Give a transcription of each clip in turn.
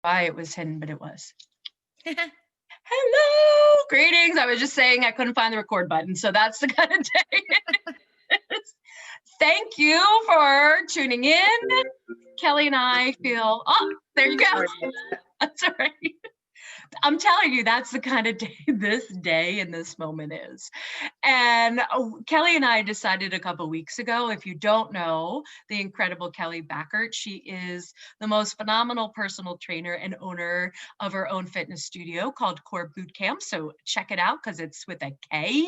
why it was hidden, but it was. Hello, greetings. I was just saying I couldn't find the record button, so that's the kind of day it is. Thank you for tuning in. Kelly and I feel, oh, there you go. That's all right. I'm telling you, that's the kind of day this day and this moment is. And Kelly and I decided a couple weeks ago, if you don't know the incredible Kelly Backert, she is the most phenomenal personal trainer and owner of her own fitness studio called Core Bootcamps. So check it out because it's with a K,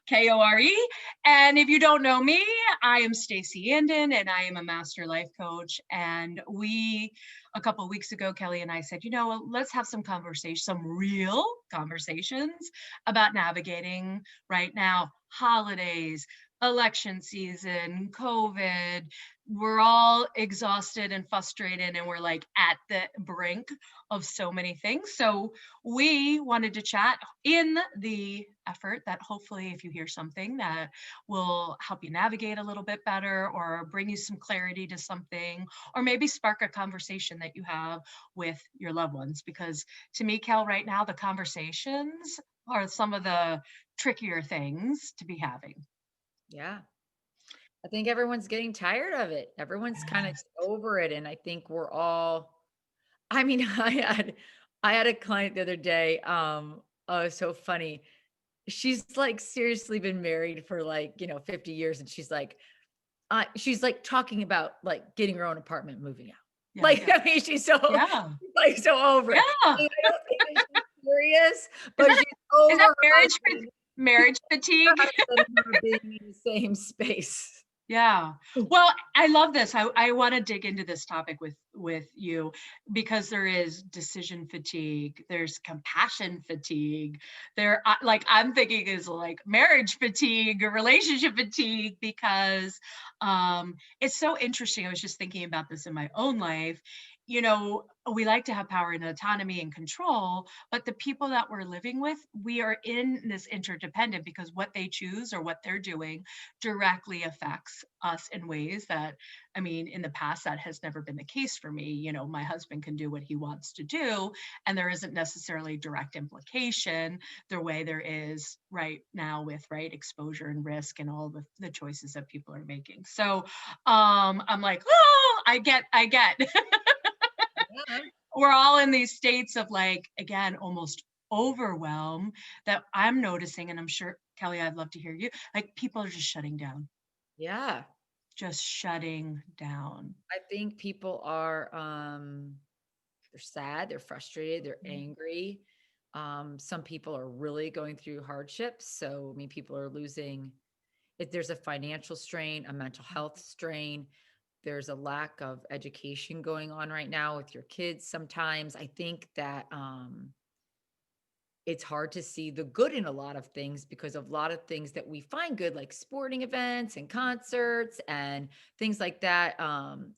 K-O-R-E. And if you don't know me, I am Stacey Andon and I am a master life coach. And a couple of weeks ago, Kelly and I said, let's have some conversation, some real conversations about navigating right now, holidays, election season, COVID. We're all exhausted and frustrated, and we're like at the brink of so many things. So we wanted to chat in the effort that hopefully if you hear something that will help you navigate a little bit better or bring you some clarity to something, or maybe spark a conversation that you have with your loved ones. Because to me, Kel, right now, the conversations are some of the trickier things to be having. Yeah. I think everyone's getting tired of it. Everyone's kind of Yes. over it. And I think we're all, I mean, I had a client the other day. Oh, it's so funny. She's like seriously been married for 50 years. And she's like talking about like getting her own apartment, moving out. Yeah. Like, I mean, she's so Yeah. like so over it. Yeah. I don't think that she's serious, Is but that she's is that over her husband, marriage her fatigue? husband and her being in the same space. Yeah. Well, I love this. I want to dig into this topic with you because there is decision fatigue, there's compassion fatigue. I'm thinking is like marriage fatigue or relationship fatigue because it's so interesting. I was just thinking about this in my own life. We like to have power and autonomy and control, but the people that we're living with, we are in this interdependent because what they choose or what they're doing directly affects us in ways that, I mean, in the past, that has never been the case for me. My husband can do what he wants to do, and there isn't necessarily direct implication the way there is right now with exposure and risk and all the choices that people are making. So I'm like, oh, I get. Yeah. We're all in these states of again, almost overwhelm that I'm noticing, and I'm sure, Kelly, I'd love to hear you. People are just shutting down, Yeah. just shutting down. I think people are they're sad, they're frustrated, they're Mm. angry. Some people are really going through hardships. So I mean people are losing if there's a financial strain, a mental health strain, there's a lack of education going on right now with your kids sometimes. I think that it's hard to see the good in a lot of things because of a lot of things that we find good, like sporting events and concerts and things like that.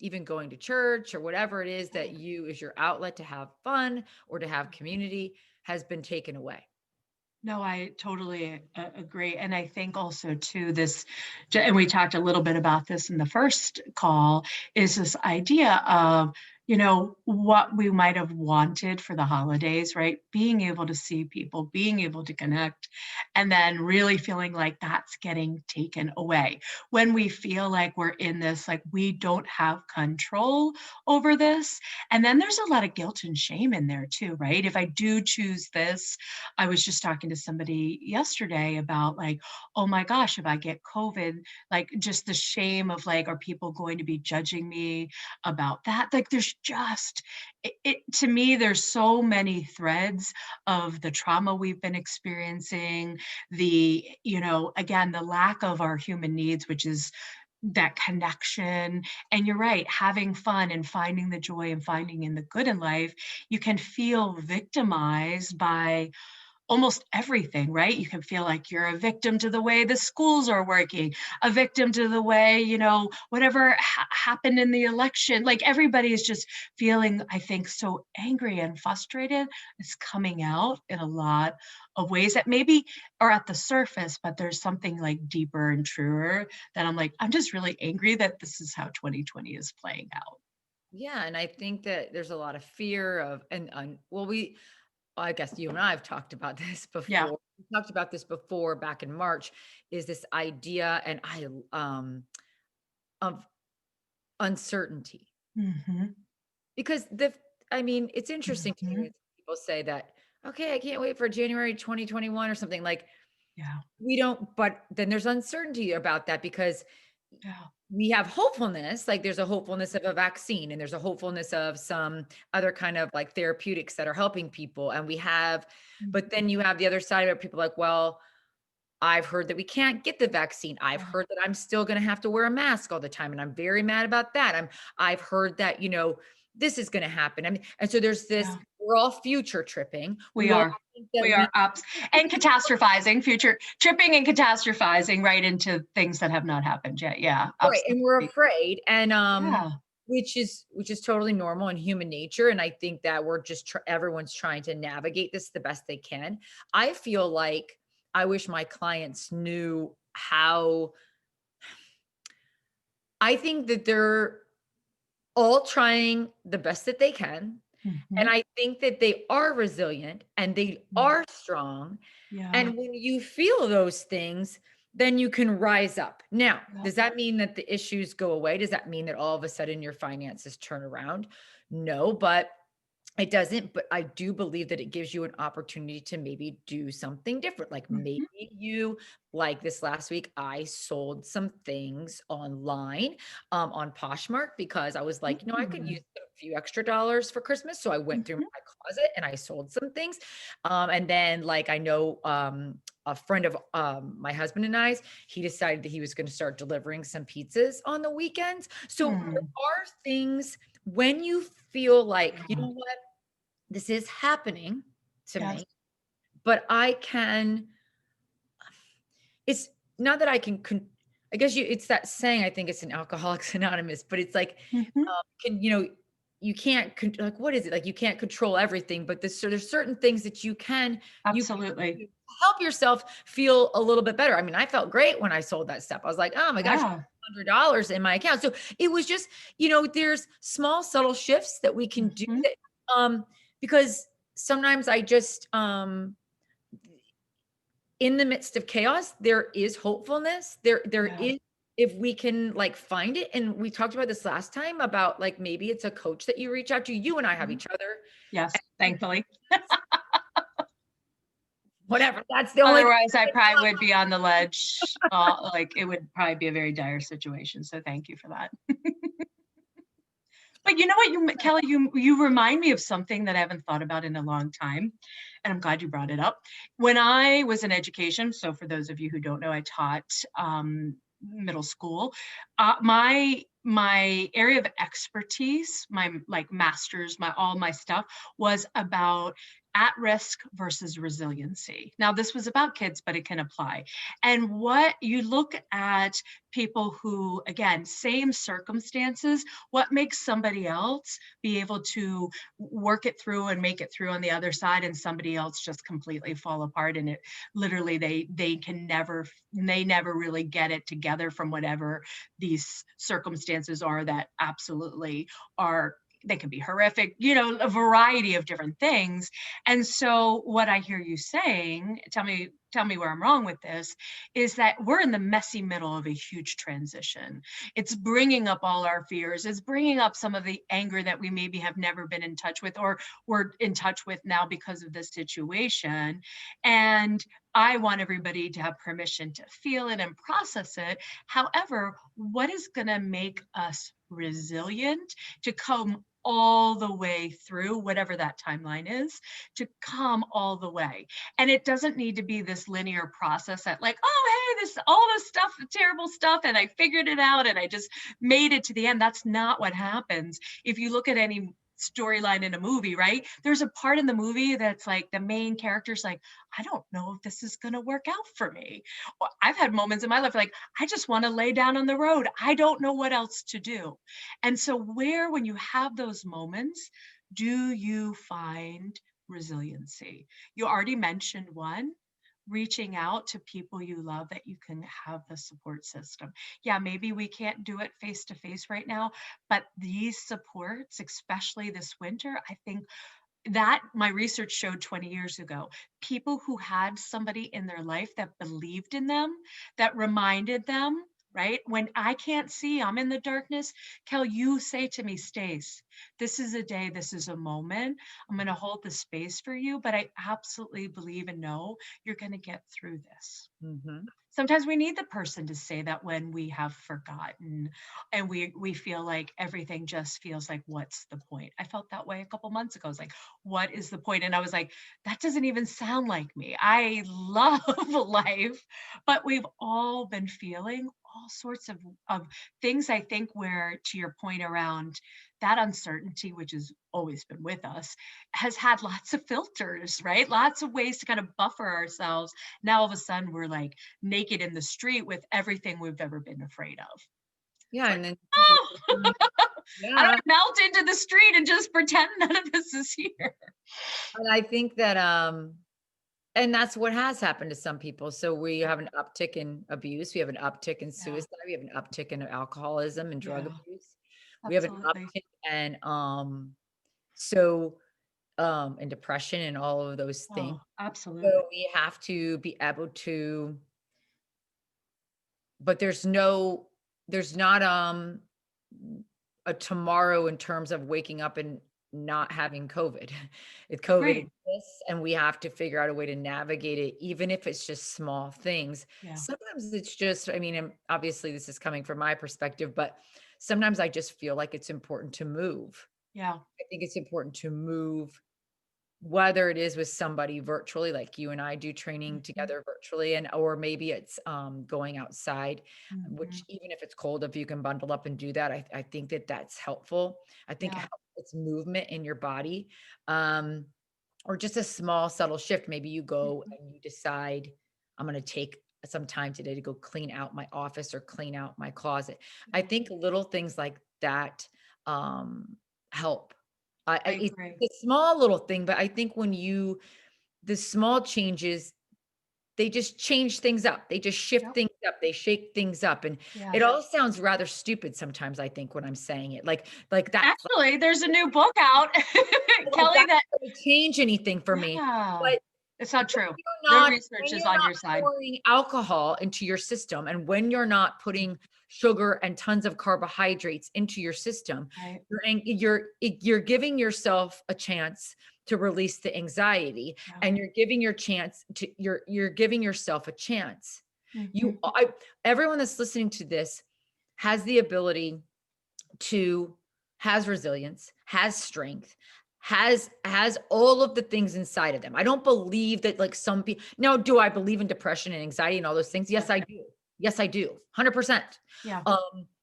Even going to church or whatever it is that you is your outlet to have fun or to have community has been taken away. No, I totally agree. And I think also too, and we talked a little bit about this in the first call, is this idea of, what we might have wanted for the holidays, right? Being able to see people, being able to connect, and then really feeling like that's getting taken away. When we feel like we're in this, like we don't have control over this. And then there's a lot of guilt and shame in there too, right? If I do choose this, I was just talking to somebody yesterday about oh my gosh, if I get COVID, just the shame of are people going to be judging me about that? There's just, to me, there's so many threads of the trauma we've been experiencing, again, the lack of our human needs, which is that connection. And you're right, having fun and finding the joy and finding in the good in life, you can feel victimized by almost everything, right? You can feel like you're a victim to the way the schools are working, a victim to the way, whatever happened in the election. Everybody is just feeling, I think, so angry and frustrated. It's coming out in a lot of ways that maybe are at the surface, but there's something deeper and truer that I'm just really angry that this is how 2020 is playing out. Yeah, and I think that there's a lot of fear of, and well, I guess you and I have talked about this Yeah. before. We talked about this before back in March, is this idea and of uncertainty. Hmm. Because I mean, it's interesting to me when Hmm. people say that, okay, I can't wait for January 2021 or something like Yeah. we don't, but then there's uncertainty about that because Yeah. we have hopefulness, like there's a hopefulness of a vaccine and there's a hopefulness of some other kind of like therapeutics that are helping people. And we have, but Mhm. then you have the other side of it, people like, well, I've heard that we can't get the vaccine. I've Yeah. heard that I'm still going to have to wear a mask all the time. And I'm very mad about that. I've heard that, this is going to happen. I mean, and so there's this, Yeah. we're all future tripping. We We all are. think that We are ups and catastrophizing, future tripping and catastrophizing right into things that have not happened yet. Yeah, right. And we're absolutely. afraid. And, Yeah. which is totally normal and human nature. And I think that we're just, everyone's trying to navigate this the best they can. I feel like I wish my clients knew how, I think that they're all trying the best that they can. And Mhm. I think that they are resilient and they Mm. are strong. Yeah. And when you feel those things, then you can rise up. Now, Yeah. does that mean that the issues go away? Does that mean that all of a sudden your finances turn around? No, but it doesn't, but I do believe that it gives you an opportunity to maybe do something different. Like maybe Mhm. like this last week, I sold some things online on Poshmark because I was like, I could use Mm. a few extra dollars for Christmas. So I went through Mhm. my closet and I sold some things. And then like I know a friend of my husband and I's, he decided that he was going to start delivering some pizzas on the weekends. So there Mm. are things when you feel like, you Yeah. know what? This is happening to Yes. me, but I can, it's not that I can, I guess it's that saying, I think it's in Alcoholics Anonymous, but it's like, Mhm. can, you can't, like, what is it? Like, you can't control everything, but so there's certain things that you can Absolutely. do to help yourself feel a little bit better. I mean, I felt great when I sold that stuff. I was like, oh my gosh, Yeah. $100 in my account. So it was just, there's small, subtle shifts that we can do Mhm. that, because sometimes I just, in the midst of chaos, there is hopefulness. There Yeah. is, if we can like find it. And we talked about this last time about like maybe it's a coach that you reach out to. You and I have Mhm. each other. Yes, And thankfully. whatever. That's the only thing. Otherwise, I probably would be on the ledge. Like it would probably be a very dire situation. So thank you for that. But you know what, Kelly, you remind me of something that I haven't thought about in a long time, and I'm glad you brought it up. When I was in education, so for those of you who don't know, I taught middle school. My area of expertise, my like masters, my all my stuff was about at risk versus resiliency. Now, this was about kids, but it can apply. And what you look at people who, again, same circumstances, what makes somebody else be able to work it through and make it through on the other side, and somebody else just completely fall apart, and it literally they never really get it together from whatever these circumstances are that absolutely are, they can be horrific, a variety of different things. And so what I hear you saying, tell me where I'm wrong with this, is that we're in the messy middle of a huge transition. It's bringing up all our fears. It's bringing up some of the anger that we maybe have never been in touch with, or we're in touch with now because of this situation. And I want everybody to have permission to feel it and process it. However, what is going to make us resilient to come all the way through whatever that timeline is, to come all the way? And it doesn't need to be this linear process that like, oh, hey, this all this stuff, terrible stuff, and I figured it out and I just made it to the end. That's not what happens. If you look at any storyline in a movie, right? There's a part in the movie that's like the main character's like, I don't know if this is going to work out for me. Or I've had moments in my life like, I just want to lay down on the road. I don't know what else to do. And so, when you have those moments, do you find resiliency? You already mentioned one. reaching out to people you love that you can have the support system. Yeah, maybe we can't do it face to face right now, but these supports, especially this winter, I think that my research showed 20 years ago, people who had somebody in their life that believed in them, that reminded them, right? When I can't see, I'm in the darkness. Kel, you say to me, Stace, this is a day, this is a moment. I'm going to hold the space for you, but I absolutely believe and know you're going to get through this. Mhm. Sometimes we need the person to say that when we have forgotten and we feel like everything just feels like, what's the point? I felt that way a couple months ago. I was like, what is the point? And I was like, that doesn't even sound like me. I love life, but we've all been feeling all sorts of things, I think, where to your point around that uncertainty, which has always been with us, has had lots of filters, right? Lots of ways to kind of buffer ourselves. Now all of a sudden we're like naked in the street with everything we've ever been afraid of. Yeah, It's like, and then oh, how do yeah, I melt into the street and just pretend none of this is here? and I think that, and that's what has happened to some people. So we have an uptick in abuse, we have an uptick in Yeah, suicide, we have an uptick in alcoholism and drug yeah, abuse. We have an absolutely. uptick and, so, and depression and all of those things. Oh, absolutely. So we have to be able to, but there's not, a tomorrow in terms of waking up and not having COVID. If COVID Great. exists and we have to figure out a way to navigate it, even if it's just small things. Yeah, Sometimes it's just, I mean, and obviously this is coming from my perspective, but sometimes I just feel like it's important to move. yeah. I think it's important to move, whether it is with somebody virtually, like you and I do training Mhm, together virtually, and or maybe it's going outside, mhm. which even if it's cold, if you can bundle up and do that, I think that that's helpful. I think Yeah. it's movement in your body, um, or just a small subtle shift. Maybe you go Mhm, and you decide, I'm going to take some time today to go clean out my office or clean out my closet. I yeah, think little things like that help. I It's agree. a small little thing, but I think the small changes, they just change things up. They just shift Yep. things up. They shake things up. And Yeah. it all sounds rather stupid sometimes, I think, when I'm saying it. Like that's Actually, there's a new book out, like Kelly, that's that not gonna change anything for me. yeah. But It's not true. you're The not research when is you're on not your side. pouring alcohol into your system, and when you're not putting sugar and tons of carbohydrates into your system, Right. you're giving yourself a chance to release the anxiety, Yeah. and you're giving yourself a chance. Mhm. Everyone that's listening to this has the ability to has resilience, has strength, has all of the things inside of them. I don't believe that like some people. Now, do I believe in depression and anxiety and all those things? Yeah. Yes, I do. Yes, I do. 100%. Yeah.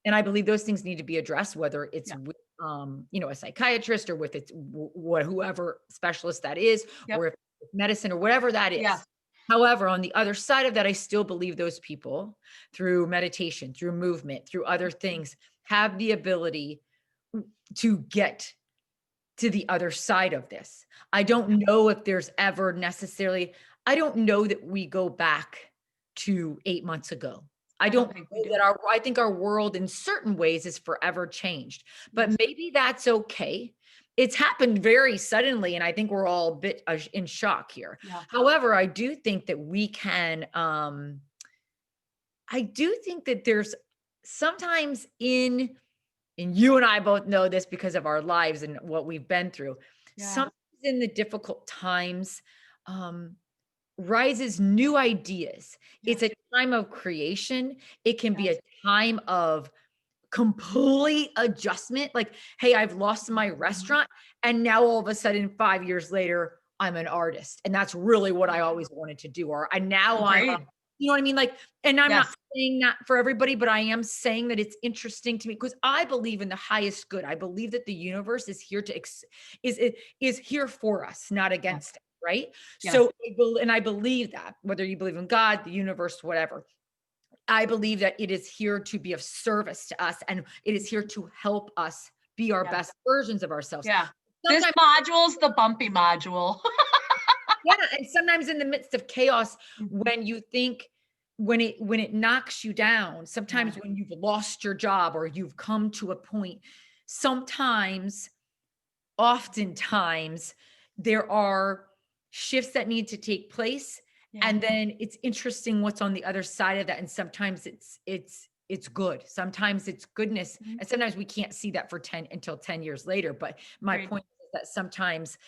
And I believe those things need to be addressed, whether it's Yeah. with a psychiatrist or with it's whoever specialist that is, Yep. or if it's medicine or whatever that is. Yes. However, on the other side of that, I still believe those people through meditation, through movement, through other things have the ability to get to the other side of this. I don't know if there's ever necessarily, I don't know that we go back to 8 months ago. I I don't don't think we know do. that I think our world in certain ways is forever changed, but Yes. maybe that's okay. It's happened very suddenly, and I think we're all a bit in shock here. Yeah. However, I do think that we can, I do think that there's sometimes and you and I both know this because of our lives and what we've been through. Yeah. Sometimes in the difficult times, um, rises new ideas. Yeah. It's a time of creation. It can be Yes. a time of complete adjustment. Like, hey, I've lost my Mhm. restaurant. And now all of a sudden, 5 years later, I'm an artist. And that's really what I Yeah. always wanted to do. Or and now I'm a, Agreed. you know what I mean? Like, and I'm not Yes. saying that for everybody, but I am saying that it's interesting to me because I believe in the highest good. I believe that the universe is here to is here for us, not Yes. against it. Right. Yes. So, and I believe that whether you believe in God, the universe, whatever, I believe that it is here to be of service to us and it is here Mhm. to help us be our Yeah. best versions of ourselves. Yeah. This Sometimes module's the bumpy module. Yeah, and sometimes in the midst of chaos, Mhm. when you think when it knocks you down, Yeah, sometimes when you've lost your job or you've come to a point, sometimes, oftentimes, there are shifts that need to take place, yeah. and then it's interesting what's on the other side of that, and sometimes it's good. Sometimes it's goodness, Mhm. and sometimes we can't see that for 10 years later, but my Great. point is that sometimes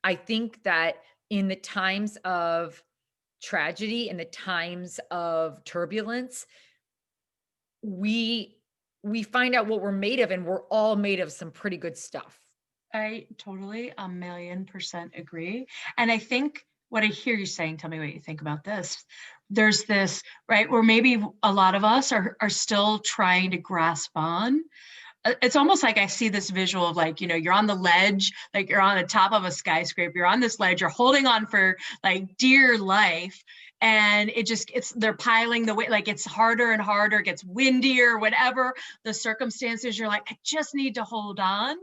I think that in the times of tragedy, in the times of turbulence, we we find out what we're made of, and we're all made of some pretty good stuff. I totally a million percent agree. And I think what I hear you saying, tell me what you think about this. There's this, right, where maybe a lot of us are still trying to grasp on. It's almost like I see this visual of like, you're on the ledge, like you're on the top of a skyscraper, you're on this ledge, you're holding on for like dear life. And they're piling the weight, like it's harder and harder, it gets windier, whatever the circumstances, you're like, I just need to hold on.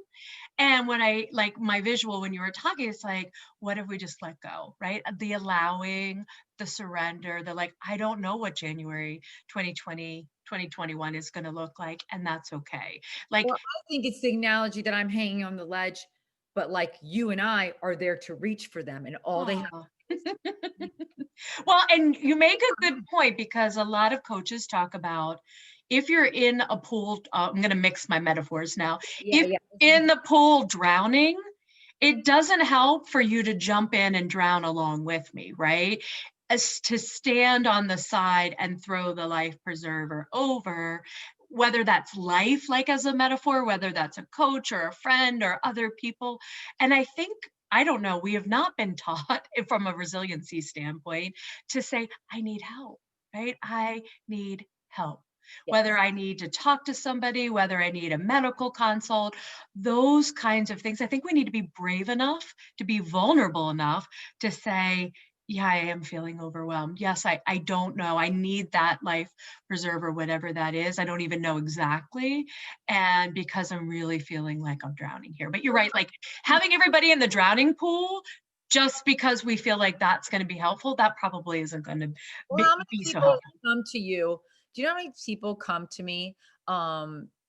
And when I like my visual when you were talking, it's like, what if we just let go, right? The allowing, the surrender, the like, I don't know what January 2020, 2021 is going to look like, and that's okay. Like, Well, I think it's the analogy that I'm hanging on the ledge, but like you and I are there to reach for them, and all they have oh. to do is to reach. Well, and you make a good point because a lot of coaches talk about if you're in a pool, I'm going to mix my metaphors now. Yeah, If yeah. in the pool drowning, it doesn't help for you to jump in and drown along with me, right? As to stand on the side and throw the life preserver over, whether that's life, like as a metaphor, whether that's a coach or a friend or other people. And I think, I don't know, we have not been taught from a resiliency standpoint to say, I need help, right? I need help. Whether Yes. I need to talk to somebody, whether I need a medical consult, those kinds of things. I think we need to be brave enough to be vulnerable enough to say, yeah, I am feeling overwhelmed. Yes, I don't know. I need that life preserver, whatever that is. I don't even know exactly. And because I'm really feeling like I'm drowning here. But you're right, like having everybody in the drowning pool just because we feel like that's going to be helpful, that probably isn't going to Well, how many be so people helpful. come to you? Do you know how many people come to me,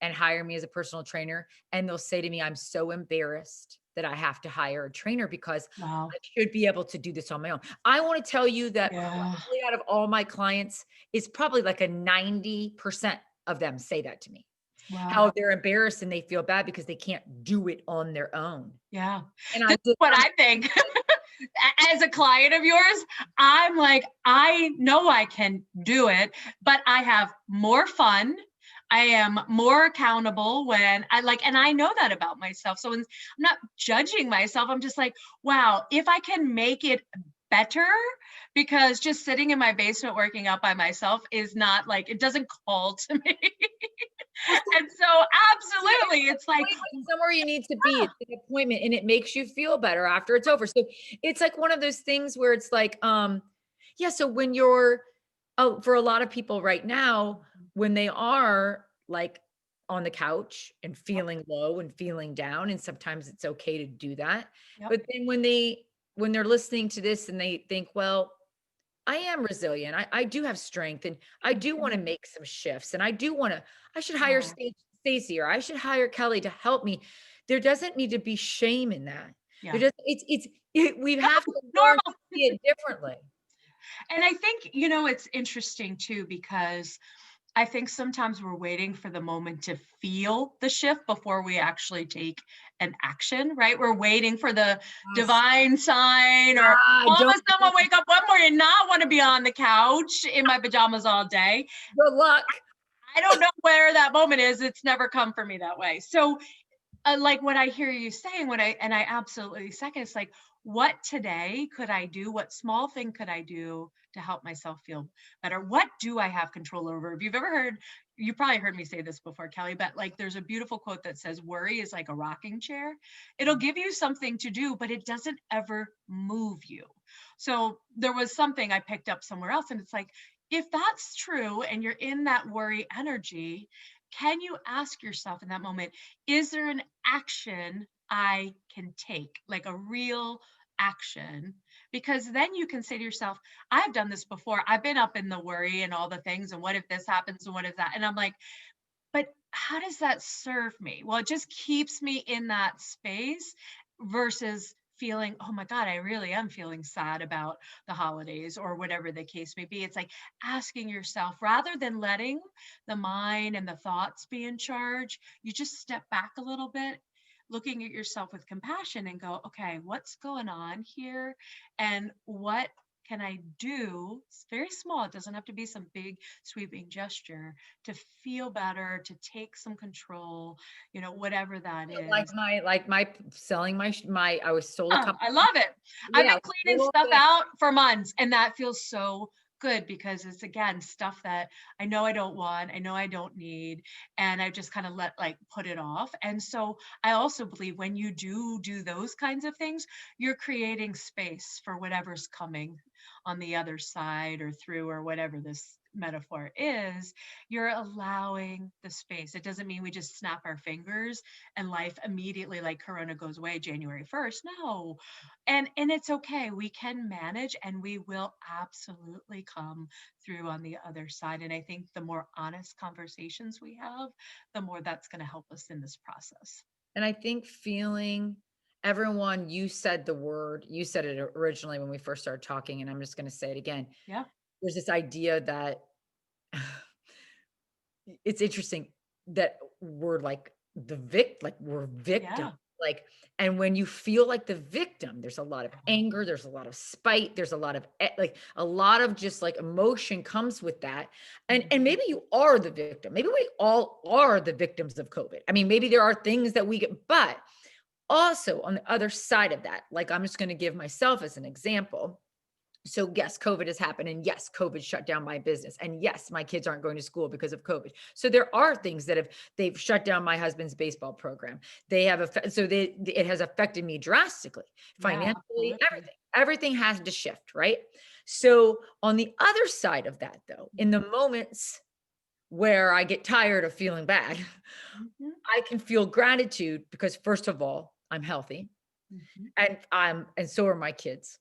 and hire me as a personal trainer, and they'll say to me, "I'm so embarrassed that I have to hire a trainer because Wow. I should be able to do this on my own." I wanna tell you that Yeah. probably out of all my clients, it's probably like a 90% of them say that to me. Wow. How they're embarrassed and they feel bad because they can't do it on their own. Yeah. And This I is just what I'm I think. As a client of yours, I'm like, I know I can do it, but I have more fun. I am more accountable when I like, and I know that about myself. So I'm not judging myself. I'm just like, wow, if I can make it better, because just sitting in my basement working out by myself is not like, it doesn't call to me. well, And so, absolutely, it's like, appointment somewhere you need to be. It's an appointment and it makes you feel better after it's over. So it's like one of those things where it's like, yeah, so when you're for a lot of people right now, when they are like on the couch and yep, feeling low and feeling down, and sometimes it's okay to do that. yep, But then when they're listening to this and they think, well, I am resilient. I do have strength and I do want to mhm, make some shifts and I should hire yeah, Stacey or I should hire Kelly to help me. There doesn't need to be shame in that. There yeah. doesn't we have to learn to Normal. see it differently. And I think, it's interesting too, because I think sometimes we're waiting for the moment to feel the shift before we actually take an action, right? We're waiting for the Yes. divine sign, or Ah, all of don't a sudden wake up one morning and not want to be on the couch in my pajamas all day. good luck. I don't know where that moment is. It's never come for me that way. So like what I hear you saying, and I absolutely second, it's like, what today could I do? What small thing could I do to help myself feel better? What do I have control over? If you've ever heard, you probably heard me say this before, Kelly, but like there's a beautiful quote that says, worry is like a rocking chair. It'll give you something to do, but it doesn't ever move you. So there was something I picked up somewhere else, and it's like, if that's true and you're in that worry energy, can you ask yourself in that moment, is there an action I can take, like a real action, because then you can say to yourself, I've done this before. I've been up in the worry and all the things. And what if this happens? And what if that? And I'm like, but how does that serve me? Well, it just keeps me in that space versus feeling, oh my God, I really am feeling sad about the holidays or whatever the case may be. It's like asking yourself, rather than letting the mind and the thoughts be in charge, you just step back a little bit, looking at yourself with compassion and go, okay, what's going on here? And what can I do? It's very small. It doesn't have to be some big sweeping gesture to feel better, to take some control, whatever that is. Like my selling my I was sold a Oh, couple. I love it. I've Yeah, been cleaning stuff out for months, and that feels so good because it's, again, stuff that I know I don't want, I know I don't need, and I just kind of put it off. And so I also believe when you do those kinds of things, you're creating space for whatever's coming on the other side or through or whatever this metaphor is. You're allowing the space. It doesn't mean we just snap our fingers and life immediately, like Corona, goes away January 1st. No. And it's okay. We can manage, and we will absolutely come through on the other side. And I think the more honest conversations we have, the more that's going to help us in this process. And I think feeling everyone, you said the word, you said it originally when we first started talking, and I'm just going to say it again. Yeah. There's this idea that it's interesting that we're like like we're victim. Yeah. Like, and when you feel like the victim, there's a lot of anger, there's a lot of spite, there's a lot of like a lot of just like emotion comes with that. And maybe you are the victim. Maybe we all are the victims of COVID. I mean, maybe there are things that we get, but also on the other side of that, like I'm just going to give myself as an example. So yes, COVID has happened, and yes, COVID shut down my business, and yes, my kids aren't going to school because of COVID. So there are things that they've shut down my husband's baseball program. They have it has affected me drastically, Yeah, financially, absolutely. everything has to shift, right? So on the other side of that, though, in the moments where I get tired of feeling bad, Mhm, I can feel gratitude because first of all, I'm healthy, mhm, and so are my kids.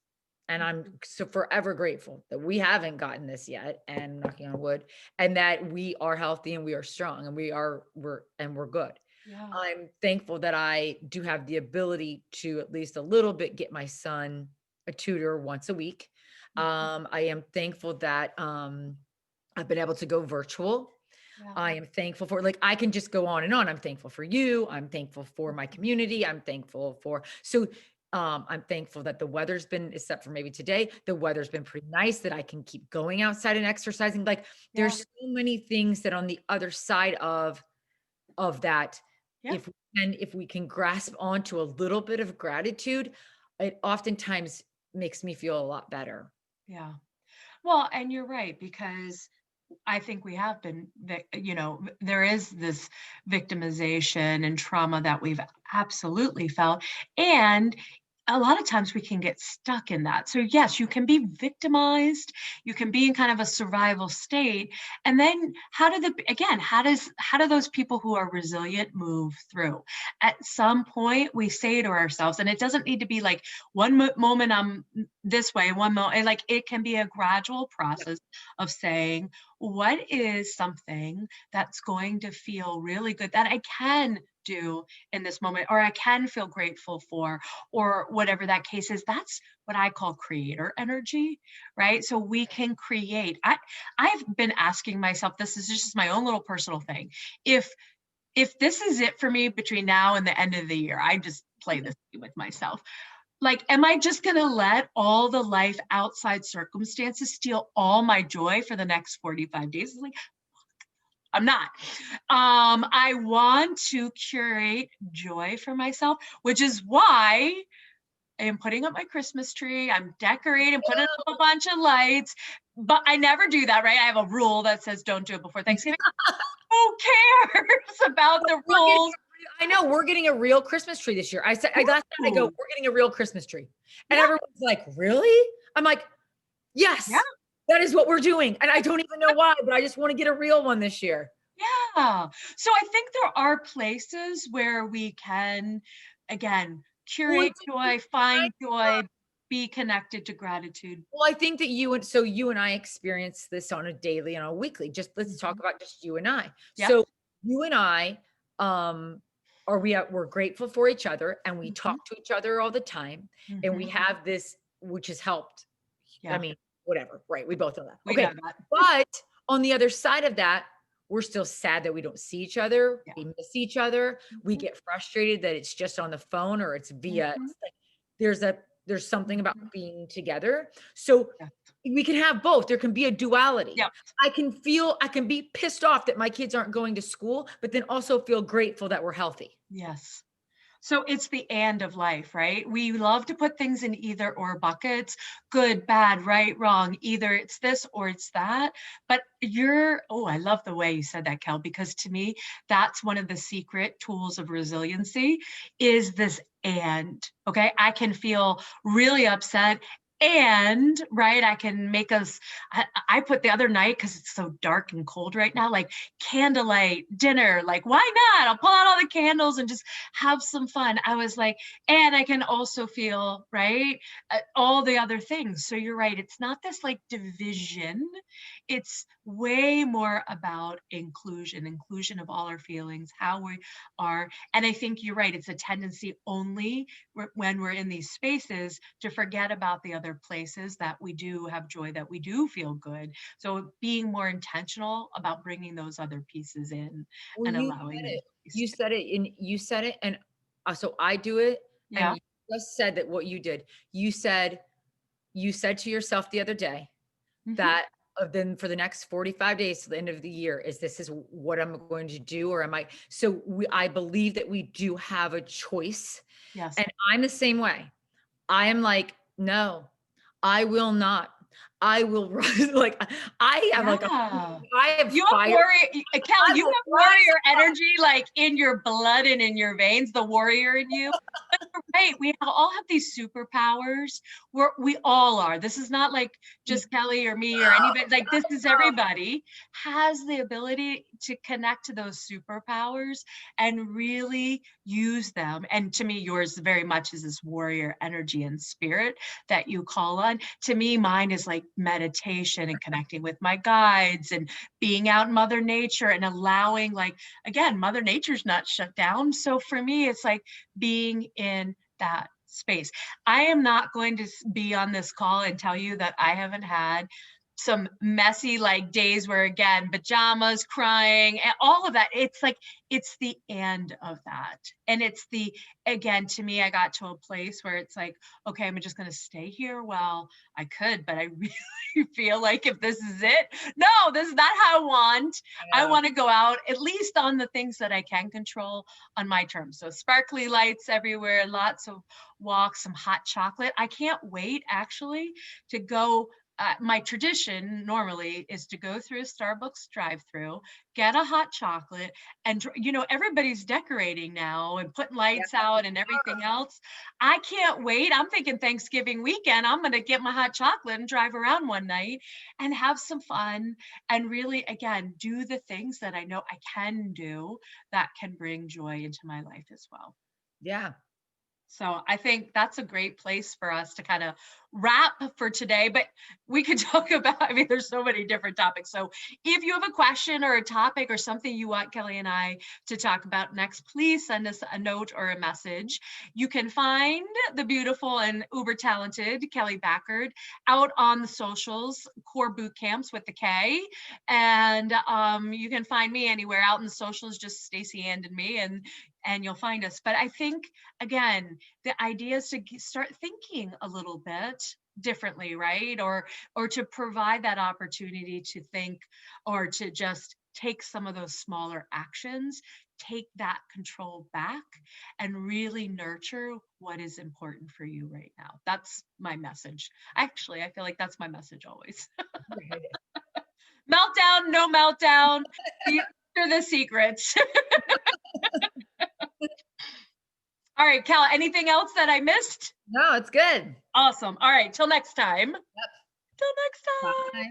And I'm mhm. so forever grateful that we haven't gotten this yet, and knocking on wood, and that we are healthy and we are strong and we're good. Yeah. I'm thankful that I do have the ability to at least a little bit get my son a tutor once a week. Mhm. I am thankful that I've been able to go virtual. Yeah. I am thankful for, like, I can just go on and on. I'm thankful for you. I'm thankful for my Mhm. community. I'm thankful that the weather's been, except for maybe today, the weather's been pretty nice that I can keep going outside and exercising. Like Yeah. there's so many things that on the other side of that, Yeah. if we can grasp onto a little bit of gratitude, it oftentimes makes me feel a lot better. Yeah. Well, and you're right, because I think we have been, there is this victimization and trauma that we've absolutely felt. And a lot of times we can get stuck in that. So, yes, you can be victimized, you can be in kind of a survival state. And then how do those people who are resilient move through? At some point, we say to ourselves, and it doesn't need to be like one moment I'm this way, one moment, like it can be a gradual process of saying, what is something that's going to feel really good that I can do in this moment, or I can feel grateful for, or whatever that case is. That's what I call creator energy, right? So we can create. I've been asking myself, this is just my own little personal thing. If this is it for me between now and the end of the year, I just play this with myself. Like, am I just going to let all the life outside circumstances steal all my joy for the next 45 days? Like, I'm not. I want to curate joy for myself, which is why I am putting up my Christmas tree. I'm decorating, putting up a bunch of lights, but I never do that, right? I have a rule that says don't do it before Thanksgiving. Who cares about the We're getting rules? I know we're getting a real Christmas tree this year. I last night I go, Ooh, we're getting a real Christmas tree. And yeah, everyone's like, really? I'm like, yeah, yes, that is what we're doing. And I don't even know why, but I just want to get a real one this year. yeah. So I think there are places where we can, again, Well, curate joy, find joy. be connected to gratitude. Well, I think that you and I experience this on a daily and on a weekly. Just let's talk about just you and I. Yep. So you and I, we're grateful for each other, and we Mhm. talk to each other all the time, and we Mhm. have this, which has helped. I Yeah, mean, whatever, right? We both know that. we know Okay, that. but on the other side of that, we're still sad that we don't see each other. Yeah. We miss each other. We Mhm. get frustrated that it's just on the phone or it's via. Mhm. It's like there's something about Mhm. being together. So Yeah. we can have both. There can be a duality. Yep. I can be pissed off that my kids aren't going to school, but then also feel grateful that we're healthy. Yes. So it's the and of life, right? We love to put things in either or buckets, good, bad, right, wrong. Either it's this or it's that. But oh, I love the way you said that, Kel, because to me, that's one of the secret tools of resiliency is this and, okay? I can feel really upset and right, I can make us, I put the other night because it's so dark and cold right now, like candlelight dinner, like why not? I'll pull out all the candles and just have some fun. I was like, and I can also feel, right, all the other things. So you're right. It's not this like division. It's way more about inclusion of all our feelings, how we are. And I think you're right. It's a tendency only when we're in these spaces to forget about the other places that we do have joy, that we do feel good. So being more intentional about bringing those other pieces in Well, and you allowing said them it. to be. You said it, and so I do it. And Yeah. you just said that what you did. You said to yourself the other day Mhm. that then for the next 45 days to the end of the year is this is what I'm going to do, or am I? So I believe that we do have a choice, Yes. and I'm the same way. I am like, no, I will not. I will rise. Like I have like a, Yeah. I have You have fire. warrior, Kel, I you will have rise warrior up. energy like in your blood and in your veins, the warrior in you. Right. All have these superpowers. We all are. This is not like just Kelly or me or anybody. Like this is everybody has the ability to connect to those superpowers and really use them. And to me, yours very much is this warrior energy and spirit that you call on. To me, mine is like meditation and connecting with my guides and being out in Mother Nature and allowing, like, again, Mother Nature's not shut down. So for me, it's like being in that space. I am not going to be on this call and tell you that I haven't had some messy like days where again pajamas crying and all of that. It's like it's the end of that, and it's the, again, to me, I got to a place where it's like, okay, I'm just going to stay here. Well, I could, but I really feel like if this is it, no, this is not how I Yeah. want to go out at least on the things that I can control on my terms. So sparkly lights everywhere, lots of walks, some hot chocolate. I can't wait actually to go. My tradition normally is to go through a Starbucks drive-through, get a hot chocolate, and everybody's decorating now and putting lights out and everything else. I can't wait. I'm thinking Thanksgiving weekend. I'm going to get my hot chocolate and drive around one night and have some fun and really, again, do the things that I know I can do that can bring joy into my life as well. Yeah. So I think that's a great place for us to kind of wrap for today, but we could talk about, I mean, there's so many different topics. So if you have a question or a topic or something you want Kelly and I to talk about next, please send us a note or a message. You can find the beautiful and uber talented Kelly Backert out on the socials, Core Bootcamps with the K. And you can find me anywhere out in the socials, just Stacey and me, and you'll find us. But I think, again, the idea is to start thinking a little bit differently, right? Or to provide that opportunity to think, or to just take some of those smaller actions, take that control back, and really nurture what is important for you right now. That's my message. Actually, I feel like that's my message always. Meltdown, no meltdown. These are the secrets. All right, Cal, anything else that I missed? No, it's good. Awesome. All right, till next time. Yep. Till next time. Bye.